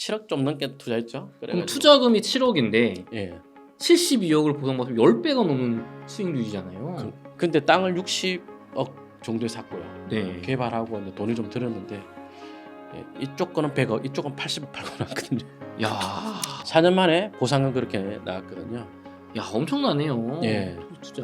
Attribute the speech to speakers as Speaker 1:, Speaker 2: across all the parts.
Speaker 1: 7억 좀 넘게 투자했죠.
Speaker 2: 그럼
Speaker 1: 그래가지고.
Speaker 2: 투자금이 7억인데
Speaker 1: 예.
Speaker 2: 72억을 보상받으면 10배가 넘는 수익률이잖아요.
Speaker 1: 근데 땅을 60억 정도에 샀고요.
Speaker 2: 네.
Speaker 1: 개발하고 이제 돈을 좀 들였는데 예, 이쪽 거는 100억, 이쪽은 80억 팔고 났거든요.
Speaker 2: 야,
Speaker 1: 4년 만에 보상은 그렇게 나왔거든요.
Speaker 2: 야 엄청나네요.
Speaker 1: 예.
Speaker 2: 투자.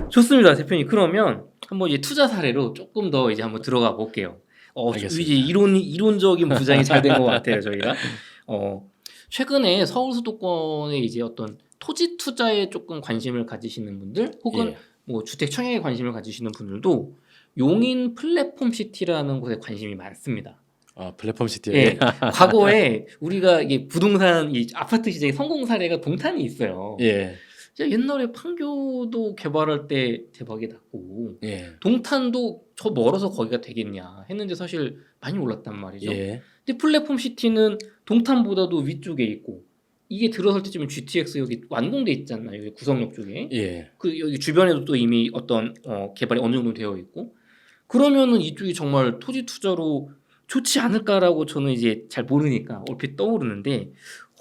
Speaker 2: 좋습니다, 대표님. 그러면 한번 이제 투자 사례로 조금 더 이제 한번 들어가 볼게요.
Speaker 1: 알겠습니다.
Speaker 2: 이제 이론적인 부장이 잘 된 것 같아요, 저희가. 최근에 서울 수도권에 이제 어떤 토지 투자에 조금 관심을 가지시는 분들, 혹은
Speaker 1: 예.
Speaker 2: 뭐 주택 청약에 관심을 가지시는 분들도 용인 플랫폼 시티라는 곳에 관심이 많습니다.
Speaker 1: 플랫폼 시티.
Speaker 2: 예, 과거에 우리가 이게 부동산 이 아파트 시장의 성공 사례가 동탄이 있어요.
Speaker 1: 예.
Speaker 2: 옛날에 판교도 개발할 때 대박이 났고
Speaker 1: 예.
Speaker 2: 동탄도 저 멀어서 거기가 되겠냐 했는데 사실 많이 올랐단 말이죠.
Speaker 1: 예.
Speaker 2: 근데 플랫폼 시티는 동탄보다도 위쪽에 있고 이게 들어설 때쯤은 GTX 여기 완공돼 있잖아요. 여기 구성역 쪽에.
Speaker 1: 예.
Speaker 2: 그 여기 주변에도 또 이미 어떤 개발이 어느 정도 되어 있고 그러면은 이쪽이 정말 토지 투자로 좋지 않을까라고 저는 이제 잘 모르니까 얼핏 떠오르는데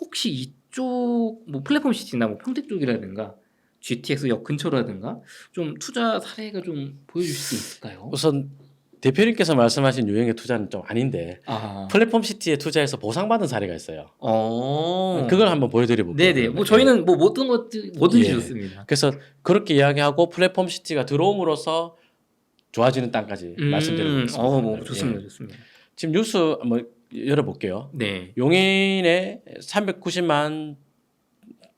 Speaker 2: 혹시 이쪽 뭐 플랫폼 시티나 뭐 평택 쪽이라든가 GTX역 근처라든가 좀 투자 사례가 좀 보여주실 수 있을까요?
Speaker 1: 우선 대표님께서 말씀하신 유형의 투자는 좀 아닌데 플랫폼 시티에 투자해서 보상받은 사례가 있어요. 그걸 한번 보여드려 볼게요.
Speaker 2: 네네. 뭐 저희는 뭐 어떤 것 뭐든지
Speaker 1: 예.
Speaker 2: 좋습니다.
Speaker 1: 그래서 그렇게 이야기하고 플랫폼 시티가 들어옴으로써 좋아지는 땅까지 말씀드리겠습니다.
Speaker 2: 뭐 좋습니다,
Speaker 1: 예.
Speaker 2: 좋습니다.
Speaker 1: 지금 뉴스 한번 열어볼게요.
Speaker 2: 네.
Speaker 1: 용인에 390만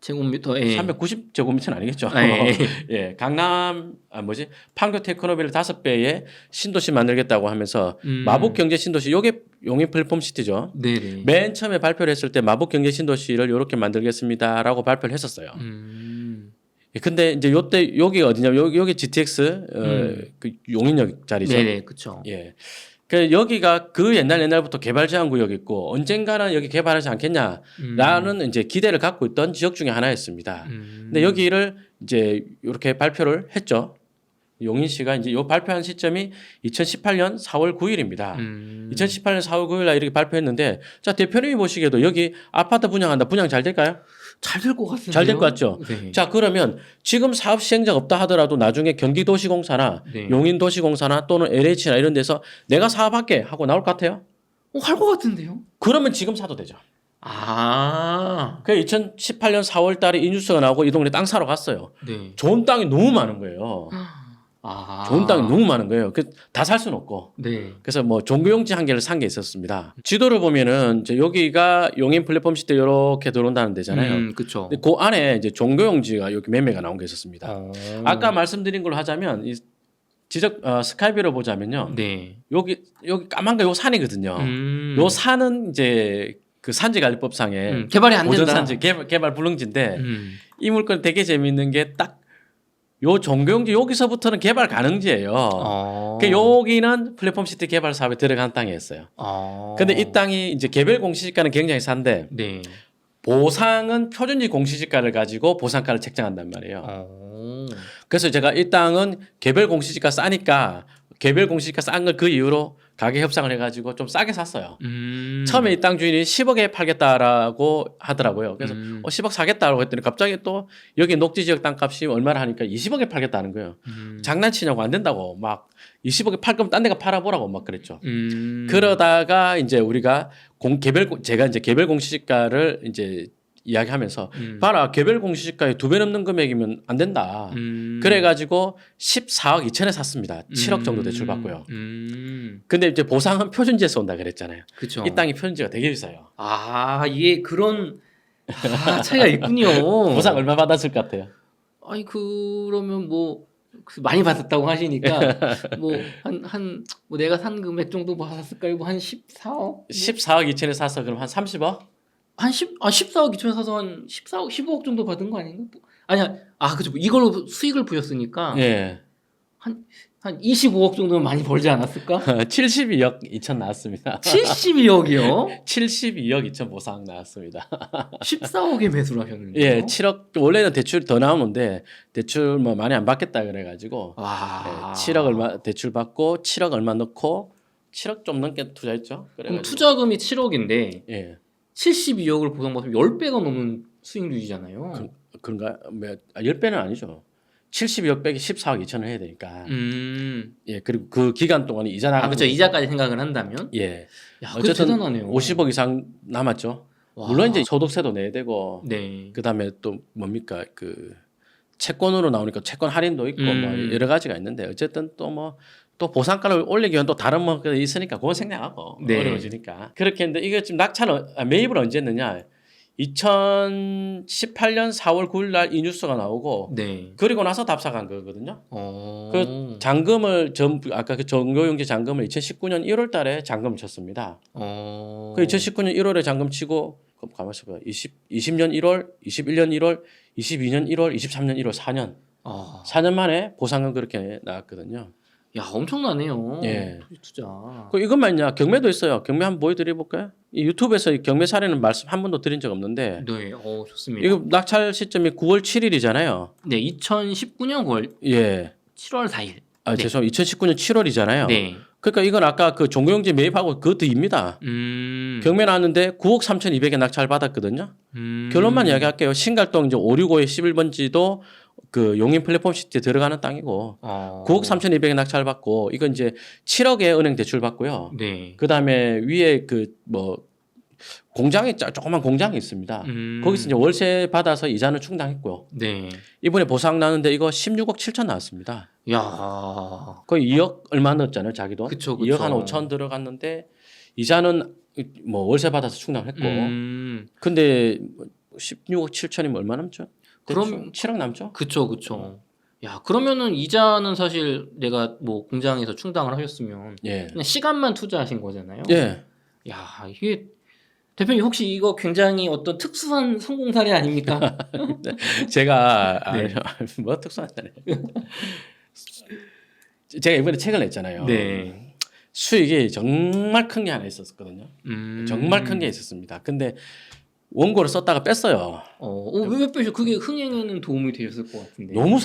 Speaker 2: 제곱미터,
Speaker 1: 390제곱미터는 아니겠죠.
Speaker 2: 예.
Speaker 1: 예, 강남 판교 테크노빌 5배의 신도시 만들겠다고 하면서 마북 경제 신도시 요게 용인 플랫폼 시티죠.
Speaker 2: 네네.
Speaker 1: 맨 처음에 발표를 했을 때 마북 경제 신도시를 이렇게 만들겠습니다라고 발표를 했었어요. 예, 근데 이제 요때 여기 어디냐면 여기 GTX 그 용인역 자리죠.
Speaker 2: 네네, 그렇죠.
Speaker 1: 예. 그 여기가 그 옛날부터 개발 제한 구역이 있고 언젠가는 여기 개발하지 않겠냐라는 이제 기대를 갖고 있던 지역 중에 하나였습니다. 근데 여기를 이제 이렇게 발표를 했죠. 용인시가 이제 요 발표한 시점이 2018년 4월 9일입니다. 2018년 4월 9일 날 이렇게 발표했는데 자, 대표님이 보시기에도 여기 아파트 분양한다. 분양 잘 될까요?
Speaker 2: 잘 될 것 같은데요.
Speaker 1: 잘 될 것 같죠.
Speaker 2: 네.
Speaker 1: 자, 그러면 지금 사업 시행자가 없다 하더라도 나중에 경기도시공사나
Speaker 2: 네.
Speaker 1: 용인도시공사나 또는 LH나 이런 데서 내가 사업할게 하고 나올 것 같아요.
Speaker 2: 할 것 같은데요.
Speaker 1: 그러면 지금 사도 되죠. 그 2018년 4월 달에 이 뉴스가 나오고 이 동네 땅 사러 갔어요.
Speaker 2: 네.
Speaker 1: 좋은 땅이 너무 많은 거예요. 좋은 땅이 너무 많은 거예요. 다 살 수는 없고.
Speaker 2: 네.
Speaker 1: 그래서 뭐 종교용지 한 개를 산 게 있었습니다. 지도를 보면은 이제 여기가 용인 플랫폼 시대 이렇게 들어온다는 데잖아요.
Speaker 2: 그렇죠.
Speaker 1: 근데 그 안에 이제 종교용지가 여기 매매가 나온 게 있었습니다. 아까 말씀드린 걸로 하자면 이 스카이뷰로 보자면요.
Speaker 2: 네.
Speaker 1: 여기 까만 거 요 산이거든요. 요 산은 이제 그 산지관리법상에
Speaker 2: 개발이 안 된다.
Speaker 1: 보전산지 개발 불능지인데 이 물건 되게 재미있는 게 딱 요 종교용지 여기서부터는 개발 가능지예요. 그 여기는 플랫폼 시티 개발 사업에 들어간 땅이었어요. 근데 이 땅이 이제 개별 공시지가는 굉장히 싼데
Speaker 2: 네.
Speaker 1: 보상은 표준지 공시지가를 가지고 보상가를 책정한단 말이에요. 그래서 제가 이 땅은 개별 공시지가 싸니까 개별 공시지가 싼 걸 그 이후로 가격 협상을 해가지고 좀 싸게 샀어요. 처음에 이 땅 주인이 10억에 팔겠다라고 하더라고요. 그래서 10억 사겠다라고 했더니 갑자기 또 여기 녹지 지역 땅값이 얼마나 하니까 20억에 팔겠다는 거예요. 장난치냐고 안 된다고 막 20억에 팔 거면 딴 데가 팔아보라고 막 그랬죠. 그러다가 이제 우리가 제가 이제 개별 공시지가를 이제 이야기하면서 봐라 개별 공시지가에 2배 넘는 금액이면 안 된다. 그래가지고 14억 2천에 샀습니다. 7억 정도 대출 받고요. 근데 이제 보상은 표준지에서 온다 그랬잖아요.
Speaker 2: 그쵸.
Speaker 1: 이 땅이 표준지가 되게 비싸요.
Speaker 2: 이게 그런 차이가 있군요.
Speaker 1: 보상 얼마 받았을 것 같아요?
Speaker 2: 아니 그러면 뭐 많이 받았다고 하시니까 뭐 뭐 내가 산 금액 정도 받았을까요? 뭐 한 14억?
Speaker 1: 14억 2천에 사서 그럼 한 30억?
Speaker 2: 14억 2천 사서 한 14억 15억 정도 받은 거 아닌가? 아니야. 그죠. 이걸로 수익을 보셨으니까
Speaker 1: 예.
Speaker 2: 한 한 25억 정도면 많이 벌지 않았을까?
Speaker 1: 72억 2천 나왔습니다.
Speaker 2: 72억이요?
Speaker 1: 72억 2천 보상 나왔습니다.
Speaker 2: 14억에 매수를 하셨는데.
Speaker 1: 예, 7억 원래는 대출 더 나오는데 대출 뭐 많이 안 받겠다 그래가지고
Speaker 2: 와.
Speaker 1: 7억 얼마 대출 받고 7억 얼마 넣고 7억 좀 넘게 투자했죠.
Speaker 2: 그럼
Speaker 1: 그래가지고
Speaker 2: 투자금이 7억인데
Speaker 1: 예
Speaker 2: 72억을 보상받으면 10배가 넘는 수익률이잖아요.
Speaker 1: 그런가 10배는 아니죠. 72억 빼기 14억 2천을 해야 되니까. 예, 그리고 그 기간 동안에 이자 나가는
Speaker 2: 그렇죠. 이자까지 생각을 한다면.
Speaker 1: 예.
Speaker 2: 야, 그거
Speaker 1: 어쨌든
Speaker 2: 대단하네요.
Speaker 1: 50억 이상 남았죠.
Speaker 2: 와.
Speaker 1: 물론 이제 소득세도 내야 되고
Speaker 2: 네.
Speaker 1: 그다음에 또 뭡니까 그 채권으로 나오니까 채권 할인도 있고 뭐 여러 가지가 있는데 어쨌든 또 뭐 또 보상가를 올리기 위한 또 다른 뭐 있으니까 그건 생략하고
Speaker 2: 네.
Speaker 1: 어려워지니까 그렇게 했는데 이게 지금 매입을 언제 했느냐 2018년 4월 9일 날 이 뉴스가 나오고
Speaker 2: 네.
Speaker 1: 그리고 나서 답사간 거거든요.
Speaker 2: 어.
Speaker 1: 그 잔금을 아까 그 정교용지 잔금을 2019년 1월 달에 잔금을 쳤습니다.
Speaker 2: 어.
Speaker 1: 그 2019년 1월에 잔금 치고 그럼 가만 있어 봐. 20년 1월, 21년 1월, 22년 1월, 23년 1월 4년.
Speaker 2: 아.
Speaker 1: 4년 만에 보상금 그렇게 나왔거든요.
Speaker 2: 야, 엄청나네요.
Speaker 1: 예.
Speaker 2: 투자.
Speaker 1: 그 이것만요. 경매도 있어요. 경매 한번 보여드려 볼까요? 이 유튜브에서 이 경매 사례는 말씀 한 번도 드린 적 없는데
Speaker 2: 네. 좋습니다.
Speaker 1: 이거 낙찰 시점이 9월 7일이잖아요.
Speaker 2: 네, 2019년 9월
Speaker 1: 예.
Speaker 2: 7월 4일.
Speaker 1: 아,
Speaker 2: 네.
Speaker 1: 죄송합니다. 2019년 7월이잖아요.
Speaker 2: 네.
Speaker 1: 그러니까 이건 아까 그 종교용지 매입하고 그 뒤입니다. 경매 나왔는데 9억 3,200에 낙찰 받았거든요. 결론만 이야기할게요. 신갈동 이제 565의 11번지도 그 용인 플랫폼 시티에 들어가는 땅이고 9억 3,200에 낙찰 받고 이건 이제 7억에 은행 대출 받고요.
Speaker 2: 네.
Speaker 1: 그다음에 위에 그 뭐 공장이 조그만 공장이 있습니다. 거기서 이제 월세 받아서 이자는 충당했고요.
Speaker 2: 네.
Speaker 1: 이번에 보상 나는데 이거 16억 7천 나왔습니다.
Speaker 2: 야.
Speaker 1: 거의 2억 얼마 넣었잖아요, 자기도.
Speaker 2: 그쵸,
Speaker 1: 2억 한 5천 들어갔는데 이자는 뭐 월세 받아서 충당했고. 근데 16억 7천이면 얼마 남죠?
Speaker 2: 그럼
Speaker 1: 7억 남죠?
Speaker 2: 그쵸. 야, 그러면은 이자는 사실 내가 뭐 공장에서 충당을 하셨으면
Speaker 1: 예.
Speaker 2: 그냥 시간만 투자하신 거잖아요.
Speaker 1: 예.
Speaker 2: 야, 이게 대표님 혹시 이거 굉장히 어떤 특수한 성공 사례 아닙니까?
Speaker 1: 제가
Speaker 2: 네.
Speaker 1: 뭐 특수한 사례. 제가 이번에 책을 냈잖아요.
Speaker 2: 네.
Speaker 1: 수익이 정말 큰 게 하나 있었거든요. 정말 큰 게 있었습니다. 근데 원고를 썼다가 뺐어요.
Speaker 2: 왜 빼셔? 그게 흥행에는 도움이 되셨을 것 같은데.
Speaker 1: 너무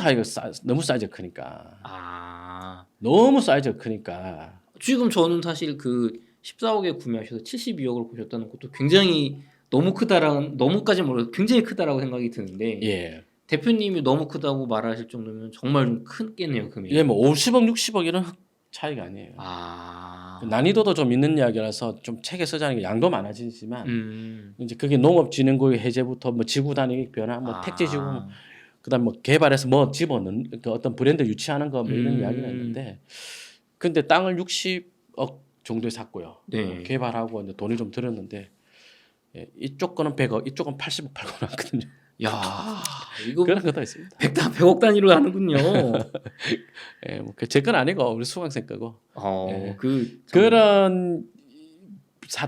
Speaker 1: 너무 사이즈가 크니까.
Speaker 2: 아.
Speaker 1: 너무 사이즈가 크니까.
Speaker 2: 지금 저는 사실 그 14억에 구매하셔서 72억을 보셨다는 것도 굉장히 너무까지 모르겠어요. 굉장히 크다라고 생각이 드는데
Speaker 1: 예.
Speaker 2: 대표님이 너무 크다고 말하실 정도면 정말 좀 크겠네요, 금액이.
Speaker 1: 예, 뭐 50억, 60억 이런 차이가 아니에요. 난이도도 좀 있는 이야기라서 좀 책에 쓰자는 게 양도 많아지지만 이제 그게 농업진흥고의 해제부터 뭐 지구단위 변화, 뭐 택지지구, 그다음 뭐 개발해서 뭐 집어넣는 그 어떤 브랜드 유치하는 거 뭐 이런 이야기가 있는데, 근데 땅을 60억 정도에 샀고요.
Speaker 2: 네.
Speaker 1: 개발하고 이제 돈이 좀 들었는데 예, 이쪽 거는 100억, 이쪽은 80억 팔고 났거든요.
Speaker 2: 야, 이거
Speaker 1: 그런 것도 있습니다.
Speaker 2: 100억 단위로 하는군요.
Speaker 1: 예, 뭐 제 건 아니고 우리 수강생 거고. 예. 그런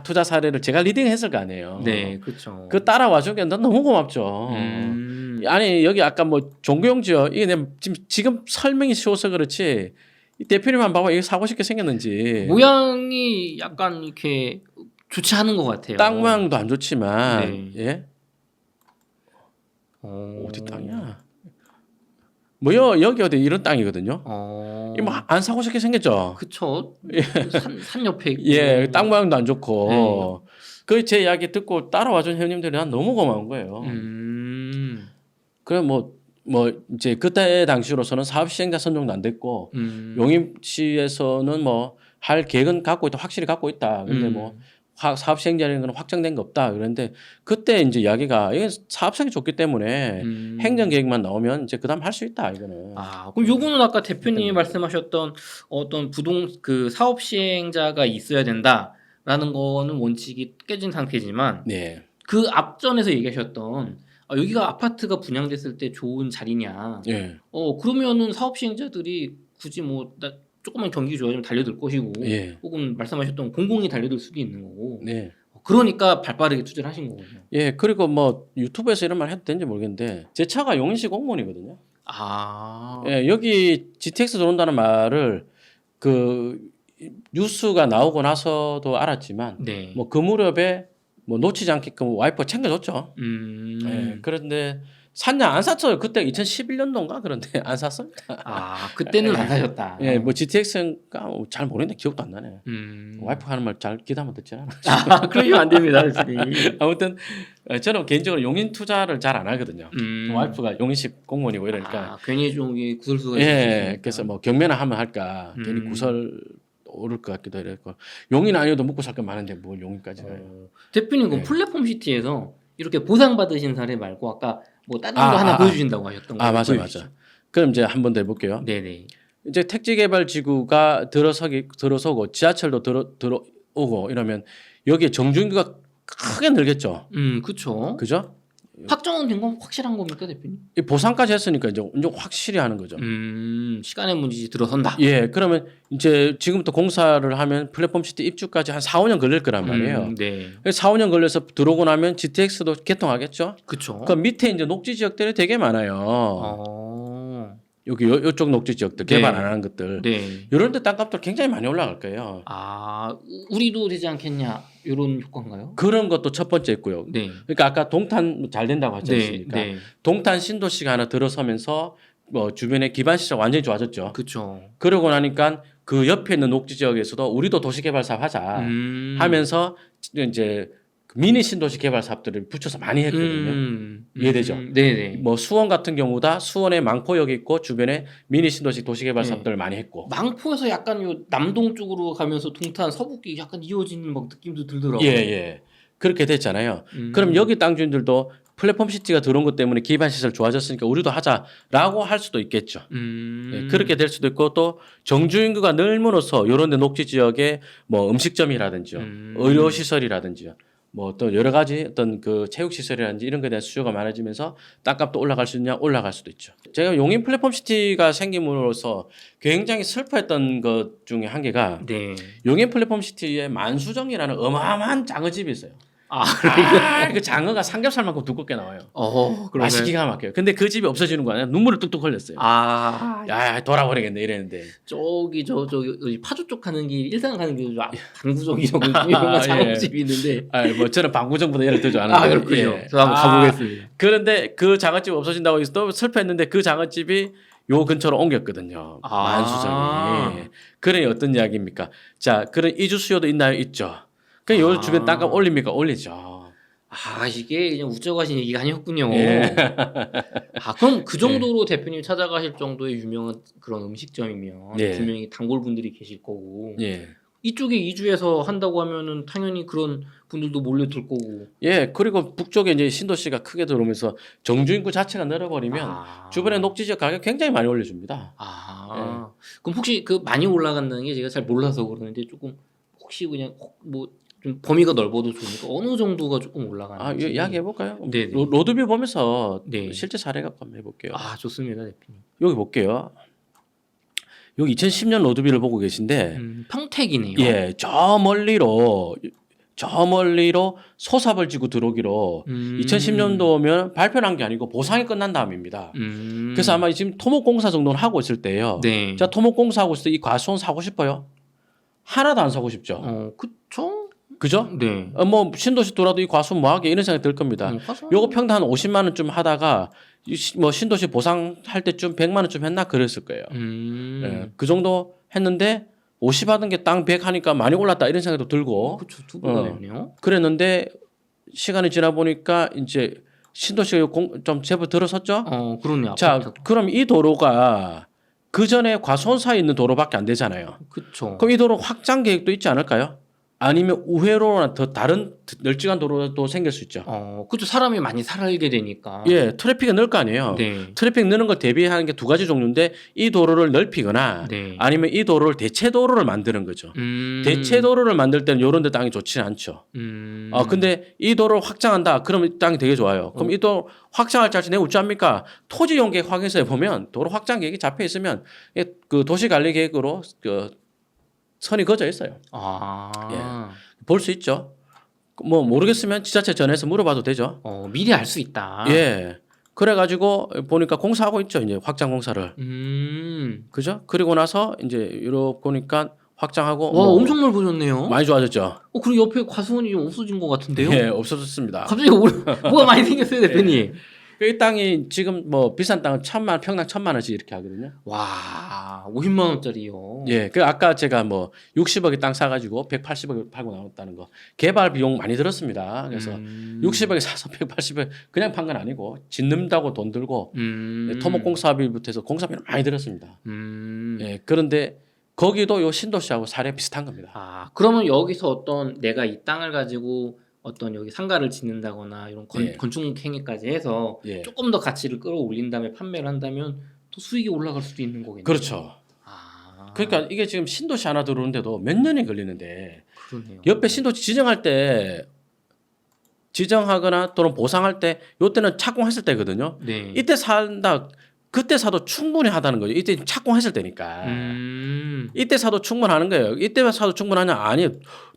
Speaker 1: 투자 사례를 제가 리딩했을 거 아니에요.
Speaker 2: 네, 그렇죠.
Speaker 1: 그 따라와 준 게 난 너무 고맙죠. 아니 여기 아까 뭐 종교용지요. 이게 내가 지금 설명이 쉬워서 그렇지. 이 대표님만 봐봐 이게 사고 싶게 생겼는지.
Speaker 2: 모양이 약간 이렇게 좋지 않은 것 같아요.
Speaker 1: 땅 모양도 안 좋지만,
Speaker 2: 네.
Speaker 1: 예. 어디 땅이야? 뭐요? 여기 어디 이런 땅이거든요. 이 뭐 안 사고 싶게 생겼죠.
Speaker 2: 그쵸. 산 옆에 있고.
Speaker 1: 예, 땅 모양도 안 좋고. 그 제 이야기 듣고 따라와준 회원님들이 난 너무 고마운 거예요. 그래 뭐 이제 그때 당시로서는 사업 시행자 선정도 안 됐고 용인시에서는 뭐 할 계획은 갖고 있다, 확실히 갖고 있다. 근데 뭐 사업 시행자라는 건 확정된 거 없다. 그런데 그때 이제 이야기가 이게 사업성이 좋기 때문에 행정 계획만 나오면 이제 그다음 할 수 있다 이거는.
Speaker 2: 그럼 요거는 아까 대표님이 말씀하셨던 어떤 그 사업 시행자가 있어야 된다라는 거는 원칙이 깨진 상태지만
Speaker 1: 네.
Speaker 2: 그 앞전에서 얘기하셨던 여기가 아파트가 분양됐을 때 좋은 자리냐.
Speaker 1: 예.
Speaker 2: 그러면은 사업 시행자들이 굳이 뭐 조금만 경기 좋아지면 달려들 것이고
Speaker 1: 예.
Speaker 2: 혹은 말씀하셨던 공공이 달려들 수도 있는 거고.
Speaker 1: 네.
Speaker 2: 그러니까 발빠르게 투자를 하신 거거든요.
Speaker 1: 예, 그리고 뭐 유튜브에서 이런 말 해도 되는지 모르겠는데 제 차가 용인시 공무원이거든요. 예, 여기 GTX 들어온다는 말을 그 뉴스가 나오고 나서도 알았지만
Speaker 2: 네.
Speaker 1: 뭐 그 무렵에 뭐 놓치지 않게끔 와이프가 챙겨줬죠. 예, 그런데 샀냐 안 샀어요. 그때 2011년도인가 그런데 안 샀습니다.
Speaker 2: 그때는 안 사셨다.
Speaker 1: 예, 뭐 GTX인가 잘 모르겠는데 기억도 안 나네. 와이프 하는 말 잘 귀담아 듣지 않아.
Speaker 2: 그러면 안 됩니다.
Speaker 1: 아무튼 저는 개인적으로 용인 투자를 잘 안 하거든요. 와이프가 용인시 공무원이고 이러니까.
Speaker 2: 괜히 좀 구설수가
Speaker 1: 예, 그래서 뭐 경매나 하면 할까 괜히 구설 오를 것 같기도 해고 용인 아니어도 먹고 살 거 많은데 뭘 용인까지 가요.
Speaker 2: 대표님 그럼
Speaker 1: 네.
Speaker 2: 플랫폼 시티에서 이렇게 보상 받으신 사례 말고 아까 뭐 다른 거 하나 보여주신다고 하셨던 거
Speaker 1: 맞아. 그럼 이제 한 번 더 해볼게요.
Speaker 2: 네네.
Speaker 1: 이제 택지개발지구가 들어서고 지하철도 들어오고 이러면 여기에 정주행거가 크게 늘겠죠.
Speaker 2: 그렇죠.
Speaker 1: 그죠?
Speaker 2: 확정은 된 건 확실한 겁니까 대표님?
Speaker 1: 이 보상까지 했으니까 이제 확실히 하는 거죠.
Speaker 2: 시간의 문제지 들어선다.
Speaker 1: 예, 그러면 이제 지금부터 공사를 하면 플랫폼시티 입주까지 한 4, 5년 걸릴 거란 말이에요.
Speaker 2: 네.
Speaker 1: 4, 5년 걸려서 들어오고 나면 GTX도 개통하겠죠.
Speaker 2: 그렇죠.
Speaker 1: 그 밑에 이제 녹지 지역들이 되게 많아요. 여기 요쪽 녹지 지역들 개발 안 하는 것들.
Speaker 2: 네.
Speaker 1: 이런 데 땅값들 굉장히 많이 올라갈 거예요.
Speaker 2: 우리도 되지 않겠냐 이런 효과인가요?
Speaker 1: 그런 것도 첫 번째 있고요.
Speaker 2: 네.
Speaker 1: 그러니까 아까 동탄 잘 된다고 하지 않습니까?
Speaker 2: 네.
Speaker 1: 동탄 신도시가 하나 들어서면서 뭐 주변에 기반 시설 완전히 좋아졌죠.
Speaker 2: 그렇죠.
Speaker 1: 그러고 나니까 그 옆에 있는 녹지 지역에서도 우리도 도시개발 사업 하자 하면서 이제 미니 신도시 개발 사업들을 붙여서 많이 했거든요. 이해되죠?
Speaker 2: 네네.
Speaker 1: 뭐 수원 같은 경우다 수원에 망포역이 있고 주변에 미니 신도시 도시개발 사업들을 많이 했고.
Speaker 2: 망포에서 약간 요 남동 쪽으로 가면서 동탄 서북이 약간 이어지는 막 느낌도 들더라고요.
Speaker 1: 예. 그렇게 됐잖아요. 그럼 여기 땅 주인들도 플랫폼 시티가 들어온 것 때문에 기반 시설 좋아졌으니까 우리도 하자라고 할 수도 있겠죠. 예, 그렇게 될 수도 있고 또 정주 인구가 늘므로써 이런 데 녹지 지역에 뭐 음식점이라든지 의료 시설이라든지 뭐 또 여러 가지 어떤 그 체육 시설이라든지 이런 거에 대한 수요가 많아지면서 땅값도 올라갈 수 있냐 올라갈 수도 있죠. 제가 용인 플랫폼 시티가 생김으로써 굉장히 슬퍼했던 것 중에 한 개가 용인 플랫폼 시티에 만수정이라는 어마어마한 장어집이 있어요. 그 장어가 삼겹살만큼 두껍게 나와요. 맛이 기가 막혀요. 근데 그 집이 없어지는 거 아니야? 눈물을 뚝뚝 흘렸어요. 야 돌아버리겠네 이랬는데.
Speaker 2: 저기 파주 쪽 가는 길 일산 가는 길 반구정이라고 유명한 장어집이 있는데.
Speaker 1: 뭐 저는 반구정보다 예를 들지 않았는데.
Speaker 2: 그렇군요. 저 한번 가보겠습니다.
Speaker 1: 그런데 그 장어집 없어진다고 해서 또 슬퍼했는데 그 장어집이 요 근처로 옮겼거든요. 만수정이. 그러니 어떤 이야기입니까? 자, 그런 이주 수요도 있나요? 있죠. 그 요 주변 땅값 올립니까? 올리죠.
Speaker 2: 이게 그냥 우쩍하신 얘기가 아니었군요. 그럼 그 정도로 대표님 찾아가실 정도의 유명한 그런 음식점이면 분명히 단골분들이 계실 거고. 이쪽에 이주해서 한다고 하면은 당연히 그런 분들도 몰려들 거고.
Speaker 1: 그리고 북쪽에 이제 신도시가 크게 들어오면서 정주 인구 자체가 늘어버리면 주변에 녹지 지역 가격 굉장히 많이 올려줍니다.
Speaker 2: 그럼 혹시 그 많이 올라간다는 게 제가 잘 몰라서 그러는데 조금 혹시 그냥 뭐 좀 범위가 넓어도 좋으니까 어느 정도가 조금 올라가는지
Speaker 1: 이야기 해볼까요?
Speaker 2: 네.
Speaker 1: 로드뷰 보면서 실제 사례 갖고 한번 해볼게요.
Speaker 2: 좋습니다, 대표님.
Speaker 1: 여기 볼게요. 여기 2010년 로드뷰를 보고 계신데
Speaker 2: 평택이네요.
Speaker 1: 저 멀리로 소사벌지구 들어오기로 2010년도면 발표한 게 아니고 보상이 끝난 다음입니다. 그래서 아마 지금 토목공사 정도는 하고 있을 때예요. 자, 토목공사 하고 있을 때 이 과수원 사고 싶어요? 하나도 안 사고 싶죠. 그죠?
Speaker 2: 네.
Speaker 1: 뭐 신도시 돌아도 이 과수원 뭐하게 이런 생각이 들 겁니다. 요거 평당 한 50만 원쯤 하다가 뭐 신도시 보상할 때쯤 100만 원쯤 했나 그랬을 거예요. 그 정도 했는데 50 하던 게 땅 100 하니까 많이 올랐다 이런 생각도 들고.
Speaker 2: 그렇죠. 두 배가 됐네요.
Speaker 1: 그랬는데 시간이 지나 보니까 이제 신도시가 좀 제법 들어섰죠.
Speaker 2: 그러네요.
Speaker 1: 자, 그럼 이 도로가 그 전에 과수원사에 있는 도로밖에 안 되잖아요.
Speaker 2: 그렇죠.
Speaker 1: 그럼 이 도로 확장 계획도 있지 않을까요? 아니면 우회로나 더 다른 널찍한 도로도 생길 수 있죠.
Speaker 2: 그렇죠. 사람이 많이 살게 되니까.
Speaker 1: 트래픽이 늘 거 아니에요. 트래픽 느는 걸 대비하는 게 두 가지 종류인데 이 도로를 넓히거나 아니면 이 도로를 대체 도로를 만드는 거죠. 대체 도로를 만들 때는 이런 데 땅이 좋지는 않죠. 근데 이 도로를 확장한다. 그러면 이 땅이 되게 좋아요. 그럼 이 도로 확장할 자체 내가 어찌합니까? 토지 이용 계획 확인서에 보면 도로 확장 계획이 잡혀 있으면 그 도시 관리 계획으로 선이 그어져 있어요. 볼 수 있죠. 뭐 모르겠으면 지자체 전화해서 물어봐도 되죠.
Speaker 2: 미리 알 수 있다.
Speaker 1: 그래가지고 보니까 공사하고 있죠. 이제 확장 공사를. 그죠? 그리고 나서 이제 유럽 보니까 확장하고
Speaker 2: 와,
Speaker 1: 뭐
Speaker 2: 엄청 넓어졌네요.
Speaker 1: 많이 좋아졌죠.
Speaker 2: 그리고 옆에 과수원이 없어진 것 같은데요?
Speaker 1: 예, 없어졌습니다.
Speaker 2: 갑자기 뭐가 많이 생겼어요, 대표님.
Speaker 1: 이 땅이 지금 뭐 비싼 땅은 평당 1,000만 원씩 이렇게 하거든요.
Speaker 2: 와, 50만 원짜리요.
Speaker 1: 예, 그 아까 제가 뭐 60억에 땅 사가지고 180억에 팔고 나왔다는 거 개발 비용 많이 들었습니다. 그래서 60억에 사서 180억 그냥 판 건 아니고 짓는다고 돈 들고 토목공사비부터 해서 공사비는 많이 들었습니다. 예, 그런데 거기도 요 신도시하고 사례 비슷한 겁니다.
Speaker 2: 아, 그러면 여기서 어떤 내가 이 땅을 가지고 어떤 여기 상가를 짓는다거나 이런
Speaker 1: 예.
Speaker 2: 건축 행위까지 해서
Speaker 1: 예.
Speaker 2: 조금 더 가치를 끌어올린 다음에 판매를 한다면 또 수익이 올라갈 수도 있는 거겠네요.
Speaker 1: 그렇죠.
Speaker 2: 아,
Speaker 1: 그러니까 이게 지금 신도시 하나 들어오는데도 몇 년이 걸리는데
Speaker 2: 그러네요.
Speaker 1: 옆에 신도시 지정할 때 지정하거나 또는 보상할 때 요때는 착공했을 때거든요.
Speaker 2: 네.
Speaker 1: 이때 산다 그때 사도 충분히 하다는 거죠. 이때 착공했을 때니까. 이때 사도 충분하는 거예요. 이때 사도 충분하냐? 아니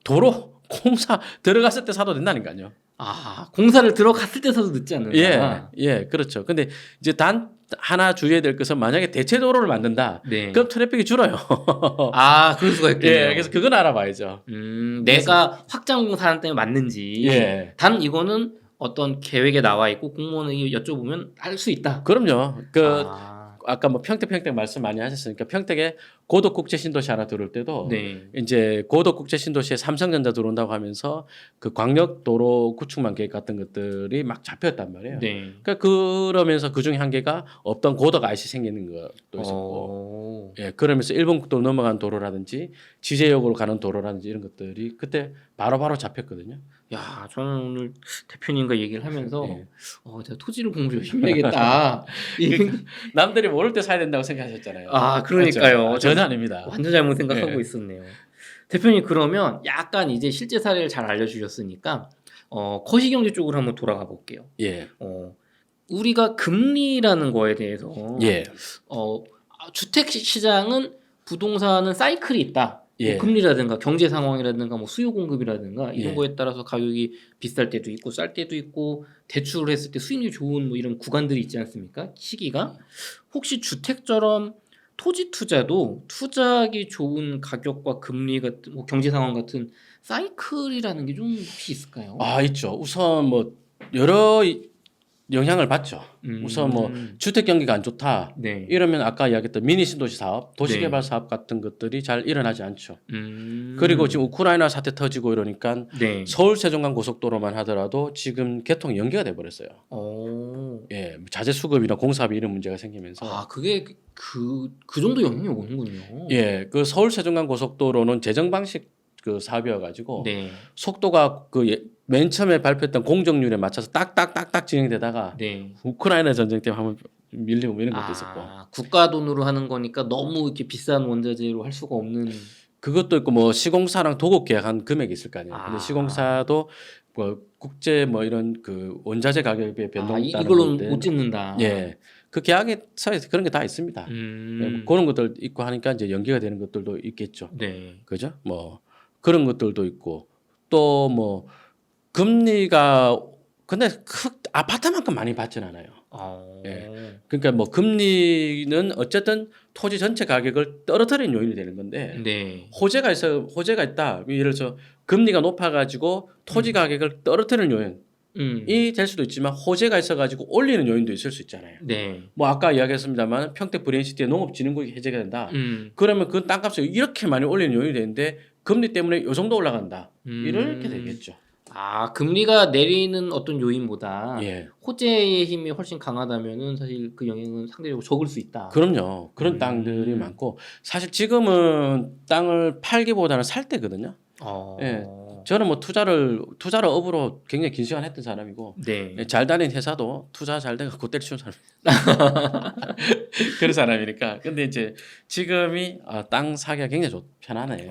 Speaker 1: 도로 공사 들어갔을 때 사도 된다니까요.
Speaker 2: 아, 공사를 들어갔을 때 사도 늦지 않는다.
Speaker 1: 예, 예, 그렇죠. 근데 이제 단 하나 주의해야 될 것은 만약에 대체 도로를 만든다.
Speaker 2: 네.
Speaker 1: 그럼 트래픽이 줄어요.
Speaker 2: 아, 그럴 수가 있겠네요.
Speaker 1: 예, 그래서 그건 알아봐야죠.
Speaker 2: 내가 확장 공사하는 때문에 맞는지.
Speaker 1: 예.
Speaker 2: 단 이거는 어떤 계획에 나와 있고 공무원에게 여쭤보면 할 수 있다.
Speaker 1: 그럼요.
Speaker 2: 아,
Speaker 1: 아까 뭐 평택 말씀 많이 하셨으니까 평택에 고덕국제 신도시 하나 들어올 때도
Speaker 2: 네.
Speaker 1: 이제 고덕국제 신도시에 삼성전자 들어온다고 하면서 그 광역도로 구축망 계획 같은 것들이 막 잡혔단 말이에요.
Speaker 2: 네.
Speaker 1: 그러니까 그러면서 그 중에 한 개가 없던 고덕 IC 생기는 것도 있었고, 예, 그러면서 일본국도 넘어간 도로라든지 지제역으로 가는 도로라든지 이런 것들이 그때 바로바로 잡혔거든요.
Speaker 2: 야, 저는 오늘 대표님과 얘기를 하면서
Speaker 1: 예.
Speaker 2: 제가 토지를 공부 열심히 해야겠다.
Speaker 1: 남들이 모를 때 사야 된다고 생각하셨잖아요.
Speaker 2: 아, 그러니까요.
Speaker 1: 맞죠? 전혀 아닙니다.
Speaker 2: 완전 잘못 생각하고
Speaker 1: 예.
Speaker 2: 있었네요. 대표님, 그러면 약간 이제 실제 사례를 잘 알려주셨으니까 거시경제 쪽으로 한번 돌아가 볼게요.
Speaker 1: 예.
Speaker 2: 우리가 금리라는 거에 대해서
Speaker 1: 예.
Speaker 2: 주택 시장은 부동산은 사이클이 있다.
Speaker 1: 예.
Speaker 2: 뭐 금리라든가 경제 상황이라든가 뭐 수요 공급이라든가 이런
Speaker 1: 예.
Speaker 2: 거에 따라서 가격이 비쌀 때도 있고 쌀 때도 있고 대출을 했을 때 수익률이 좋은 뭐 이런 구간들이 있지 않습니까? 시기가 혹시 주택처럼 토지 투자도 투자하기 좋은 가격과 금리 같은 뭐 경제 상황 같은 사이클이라는 게 좀 혹시 있을까요?
Speaker 1: 아, 있죠. 우선 뭐 여러 영향을 받죠. 우선 뭐 주택 경기가 안 좋다.
Speaker 2: 네.
Speaker 1: 이러면 아까 이야기했던 미니 신도시 사업, 도시개발
Speaker 2: 네.
Speaker 1: 사업 같은 것들이 잘 일어나지 않죠. 그리고 지금 우크라이나 사태 터지고 이러니까
Speaker 2: 네.
Speaker 1: 서울 세종간 고속도로만 하더라도 지금 개통이 연기가 돼 버렸어요. 예, 자재 수급이나 공사비 이런 문제가 생기면서
Speaker 2: 아, 그게 그 정도 영향이 오는군요.
Speaker 1: 예, 그 서울 세종간 고속도로는 재정 방식 그 사업이어 가지고
Speaker 2: 네.
Speaker 1: 속도가 맨 처음에 발표했던 공정률에 맞춰서 딱딱딱딱 진행되다가
Speaker 2: 네.
Speaker 1: 우크라이나 전쟁 때문에 한번 밀리고 뭐 이런 것도 있었고
Speaker 2: 국가 돈으로 하는 거니까 너무 이렇게 비싼 원자재로 할 수가 없는.
Speaker 1: 그것도 있고 뭐 시공사랑 도급 계약한 금액이 있을 거 아니에요. 근데 시공사도 뭐 국제 뭐 이런 그 원자재 가격의 변동
Speaker 2: 이걸로는 못 짓는다.
Speaker 1: 예, 그 계약에 서에서 그런 게 다 있습니다. 예, 뭐 그런 것들 있고 하니까 이제 연기가 되는 것들도 있겠죠.
Speaker 2: 네.
Speaker 1: 그죠? 뭐 그런 것들도 있고 또 뭐 금리가 근데 아파트만큼 많이 받지는 않아요. 예. 그러니까 뭐 금리는 어쨌든 토지 전체 가격을 떨어뜨리는 요인이 되는 건데
Speaker 2: 네.
Speaker 1: 호재가 있다. 예를 들어서 금리가 높아가지고 토지 가격을 떨어뜨리는 요인이 될 수도 있지만 호재가 있어가지고 올리는 요인도 있을 수 있잖아요.
Speaker 2: 네.
Speaker 1: 뭐 아까 이야기했습니다만 평택 브레인시티에 농업진흥국이 해제가 된다. 그러면 그 땅값을 이렇게 많이 올리는 요인이 되는데 금리 때문에 요 정도 올라간다. 이렇게 되겠죠.
Speaker 2: 금리가 내리는 어떤 요인보다
Speaker 1: 예.
Speaker 2: 호재의 힘이 훨씬 강하다면은 사실 그 영향은 상대적으로 적을 수 있다.
Speaker 1: 그럼요. 그런 땅들이 많고 사실 지금은 땅을 팔기보다는 살 때거든요. 예. 저는 뭐 투자를 업으로 굉장히 긴 시간 했던 사람이고
Speaker 2: 네.
Speaker 1: 예, 잘 다닌 회사도 투자 잘 돼서 그때 치운 사람. 그런 사람이니까. 근데 이제 지금이 땅 사기가 굉장히 편하네.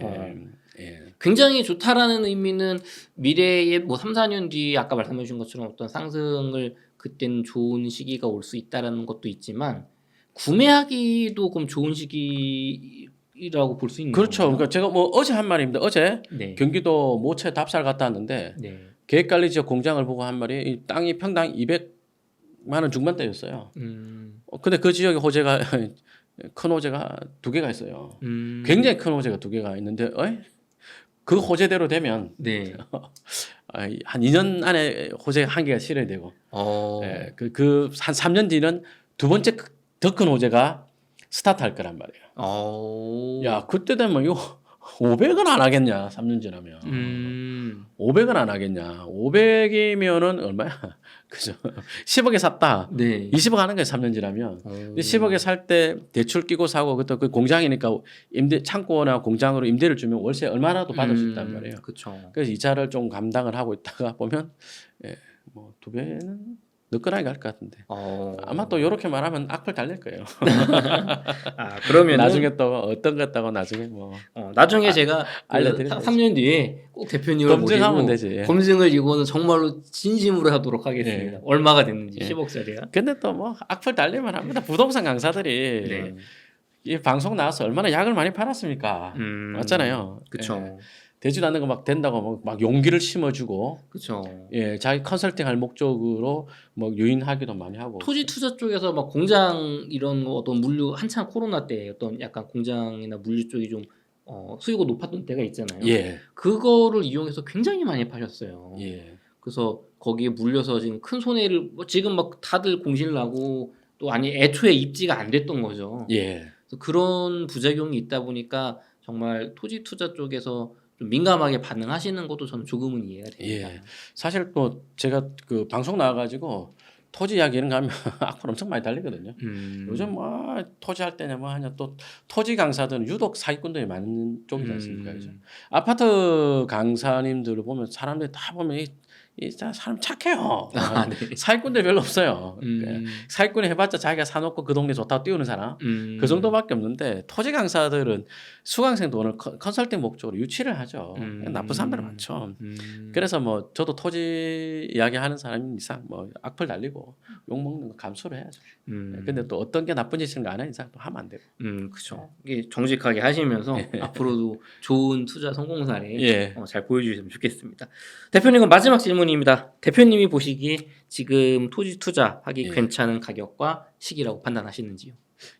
Speaker 1: 예.
Speaker 2: 굉장히 좋다라는 의미는 미래에 뭐 3, 4년 뒤에 아까 말씀해 주신 것처럼 어떤 상승을 그때는 좋은 시기가 올 수 있다라는 것도 있지만 구매하기도 그럼 좋은 시기라고 볼 수 있는
Speaker 1: 그렇죠.
Speaker 2: 건가요?
Speaker 1: 그러니까 제가 뭐 어제 한 말입니다. 어제
Speaker 2: 네.
Speaker 1: 경기도 모처에 답사를 갔다 왔는데
Speaker 2: 네.
Speaker 1: 계획관리지역 공장을 보고 한 말이 이 땅이 평당 200 200만 원 중반대였어요. 근데 그 지역에 호재가 큰 호재가 2개가 있어요. 굉장히 큰 호재가 2개가 있는데 그 호재대로 되면
Speaker 2: 네.
Speaker 1: 한 2년 안에 호재 1개가 실어야 되고 예, 한 3년 뒤는 두 번째 더 큰 호재가 스타트할 거란 말이에요. 야 그때 되면 이거 500은 안 하겠냐 3년 지나면 500은 안 하겠냐 500이면은 얼마야 그죠 10억에 샀다
Speaker 2: 네.
Speaker 1: 20억 하는 거예요 3년 지나면 10억에 살 때 대출 끼고 사고 그때 그 공장이니까 임대 창고나 공장으로 임대를 주면 월세 얼마나도 받을 수 있단 말이에요.
Speaker 2: 그렇죠.
Speaker 1: 그래서 이자를 좀 감당을 하고 있다가 보면 뭐 2배는 늦거나게 갈 것 같은데 아마 또 이렇게 말하면 악플 달릴 거예요.
Speaker 2: 그러면
Speaker 1: 나중에 또 어떤 것 같다고 나중에 뭐
Speaker 2: 나중에 제가
Speaker 1: 알려드리면
Speaker 2: 3년 뒤에 꼭 대표님을
Speaker 1: 검증하면
Speaker 2: 모시고
Speaker 1: 되지.
Speaker 2: 검증을 이거는 정말로 진심으로 하도록 하겠습니다. 얼마가 됐는지 10억짜리야.
Speaker 1: 근데 또 뭐 악플 달리면 합니다. 부동산 강사들이
Speaker 2: 네.
Speaker 1: 이 방송 나와서 얼마나 약을 많이 팔았습니까? 맞잖아요.
Speaker 2: 그렇죠.
Speaker 1: 되지도 않는 거 막 된다고 막 용기를 심어주고,
Speaker 2: 그렇죠.
Speaker 1: 예, 자기 컨설팅할 목적으로 뭐 유인하기도 많이 하고.
Speaker 2: 토지 투자 쪽에서 막 공장 이런 거 어떤 물류 한참 코로나 때 어떤 약간 공장이나 물류 쪽이 좀 수요가 높았던 때가 있잖아요.
Speaker 1: 예,
Speaker 2: 그거를 이용해서 굉장히 많이 파셨어요.
Speaker 1: 예,
Speaker 2: 그래서 거기에 물려서 지금 큰 손해를 지금 막 다들 공실 나고 또 아니 애초에 입지가 안 됐던 거죠.
Speaker 1: 예,
Speaker 2: 그래서 그런 부작용이 있다 보니까 정말 토지 투자 쪽에서 좀 민감하게 반응하시는 것도 저는 조금은 이해가 됩니다.
Speaker 1: 예. 사실 또 제가 그 방송 나와가지고 토지 이야기 이런 거 하면 악플 엄청 많이 달리거든요. 요즘 뭐 토지 할 때냐 뭐 하냐 또 토지 강사들은 유독 사기꾼들이 많은 쪽이지 않습니까? 그죠? 아파트 강사님들을 보면 사람들이 다 보면 이 사람 착해요.
Speaker 2: 네.
Speaker 1: 사기꾼들 별로 없어요. 사기꾼이 해봤자 자기가 사놓고 그 동네 좋다고 띄우는 사람 그 정도밖에 없는데 토지 강사들은 수강생 돈을 컨설팅 목적으로 유치를 하죠. 나쁜 사람들 많죠. 그래서 뭐 저도 토지 이야기하는 사람인 이상 뭐 악플 달리고 욕 먹는 거 감수를 해야죠. 근데 또 어떤 게 나쁜 짓인가 아는 이상 또 하면 안 되고.
Speaker 2: 그렇죠. 이게 정직하게 하시면서 앞으로도 좋은 투자 성공 사례
Speaker 1: 예.
Speaker 2: 잘 보여주시면 좋겠습니다. 대표님은 마지막 질문입니다. 대표님이 보시기에 지금 토지 투자하기
Speaker 1: 예.
Speaker 2: 괜찮은 가격과 시기라고 판단하시는지요?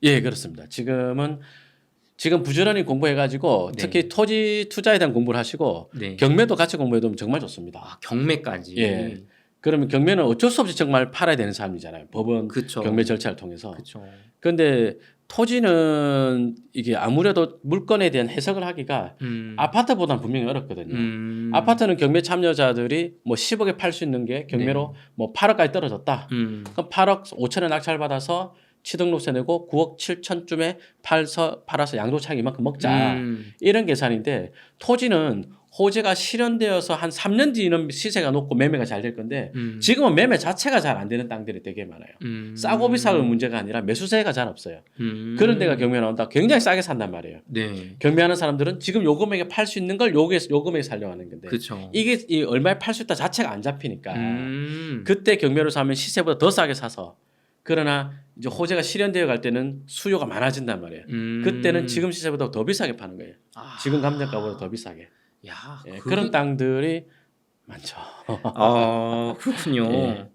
Speaker 1: 예, 그렇습니다. 지금 부지런히 공부해가지고
Speaker 2: 네.
Speaker 1: 특히 토지 투자에 대한 공부를 하시고
Speaker 2: 네.
Speaker 1: 경매도 같이 공부해두면 정말 좋습니다.
Speaker 2: 경매까지.
Speaker 1: 예. 그러면 경매는 어쩔 수 없이 정말 팔아야 되는 사람이잖아요. 법원
Speaker 2: 그쵸.
Speaker 1: 경매 절차를 통해서.
Speaker 2: 그렇죠.
Speaker 1: 그런데 토지는 이게 아무래도 물건에 대한 해석을 하기가 아파트보다는 분명히 어렵거든요. 아파트는 경매 참여자들이 뭐 10억에 팔 수 있는 게 경매로 뭐 8억까지 떨어졌다. 그럼 8억 5천에 낙찰 받아서 취등록세 내고 9억 7천쯤에 팔아서 양도차익 이만큼 먹자. 이런 계산인데 토지는 호재가 실현되어서 한 3년 뒤는 시세가 높고 매매가 잘 될 건데 지금은 매매 자체가 잘 안 되는 땅들이 되게 많아요. 싸고 비싸고 문제가 아니라 매수세가 잘 없어요. 그런 데가 경매 나온다. 굉장히 싸게 산단 말이에요.
Speaker 2: 네.
Speaker 1: 경매하는 사람들은 지금 요 금액에 팔 수 있는 걸 요 금액에 살려고 하는 건데
Speaker 2: 그렇죠.
Speaker 1: 이게 얼마에 팔 수 있다 자체가 안 잡히니까 그때 경매로 사면 시세보다 더 싸게 사서 그러나 이제 호재가 실현되어 갈 때는 수요가 많아진단 말이에요. 그때는 지금 시세보다 더 비싸게 파는 거예요. 지금 감정가보다 더 비싸게.
Speaker 2: 야,
Speaker 1: 예, 그런 땅들이 많죠.
Speaker 2: 그렇군요.
Speaker 1: 예.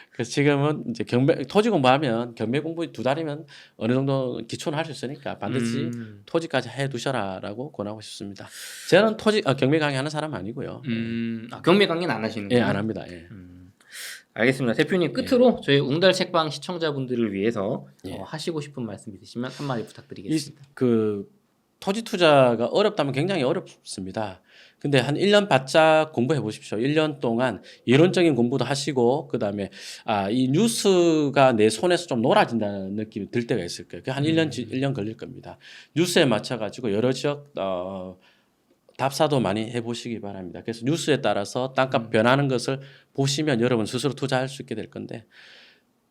Speaker 1: 그래서 지금은 이제 토지 공부하면 경매 공부 2달이면 어느 정도 기초는 할 수 있으니까 반드시 토지까지 해 두셔라라고 권하고 싶습니다. 저는 경매 강의하는 사람 아니고요.
Speaker 2: 경매 강의는 안 하시는군요.
Speaker 1: 예, 안 합니다. 예.
Speaker 2: 알겠습니다. 대표님 끝으로 저희 웅달 책방 시청자분들을 위해서
Speaker 1: 예.
Speaker 2: 하시고 싶은 말씀 있으시면 한마디 부탁드리겠습니다.
Speaker 1: 그 토지 투자가 어렵다면 굉장히 어렵습니다. 근데 한 1년 바짝 공부해 보십시오. 1년 동안 이론적인 공부도 하시고 그다음에 이 뉴스가 내 손에서 좀 놀아진다는 느낌이 들 때가 있을 거예요. 한 1년 걸릴 겁니다. 뉴스에 맞춰 가지고 여러 지역 답사도 많이 해 보시기 바랍니다. 그래서 뉴스에 따라서 땅값 변하는 것을 보시면 여러분 스스로 투자할 수 있게 될 건데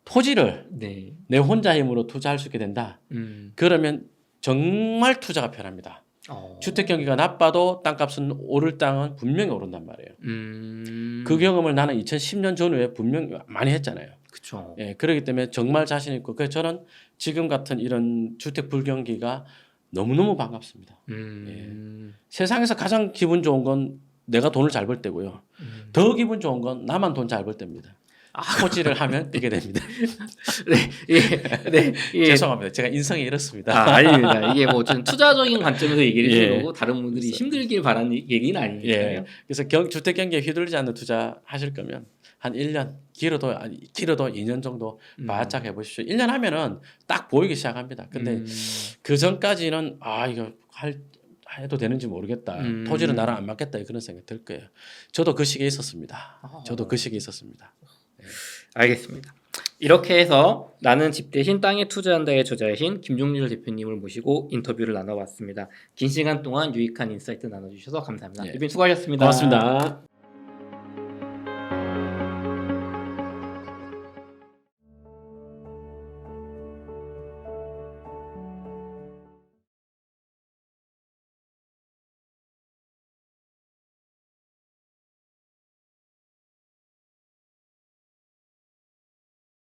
Speaker 1: 토지를
Speaker 2: 네.
Speaker 1: 내 혼자 힘으로 투자할 수 있게 된다. 그러면 정말 투자가 편합니다. 주택 경기가 나빠도 땅값은 오를 땅은 분명히 오른단 말이에요. 그 경험을 나는 2010년 전후에 분명히 많이 했잖아요.
Speaker 2: 그렇죠.
Speaker 1: 예, 그렇기 때문에 정말 자신 있고 그래서 저는 지금 같은 이런 주택 불경기가 너무너무 반갑습니다. 예. 세상에서 가장 기분 좋은 건 내가 돈을 잘 벌 때고요. 더 기분 좋은 건 나만 돈 잘 벌 때입니다. 토지를 하면 되게 됩니다.
Speaker 2: 네, 예, 네, 예.
Speaker 1: 죄송합니다. 제가 인성이 이렇습니다.
Speaker 2: 아닙니다. 이게 뭐 좀 투자적인 관점에서 얘기를
Speaker 1: 예.
Speaker 2: 해주는 거고 다른 분들이 힘들길 바라는 얘기는 아니니까요.
Speaker 1: 예. 그래서 주택 경기에 휘둘리지 않는 투자 하실 거면 한 1년, 길어도 2년 정도 바짝 해보십시오. 1년 하면은 딱 보이기 시작합니다. 근데 그 전까지는 이거 해도 되는지 모르겠다. 토지는 나랑 안 맞겠다. 그런 생각이 들 거예요. 저도 그 시기에 있었습니다. 저도 그 시기에 있었습니다.
Speaker 2: 알겠습니다. 이렇게 해서 나는 집 대신 땅에 투자한다의 저자이신 김종률 대표님을 모시고 인터뷰를 나눠봤습니다. 긴 시간 동안 유익한 인사이트 나눠주셔서 감사합니다.
Speaker 1: 예.
Speaker 2: 대표님 수고하셨습니다.
Speaker 1: 고맙습니다.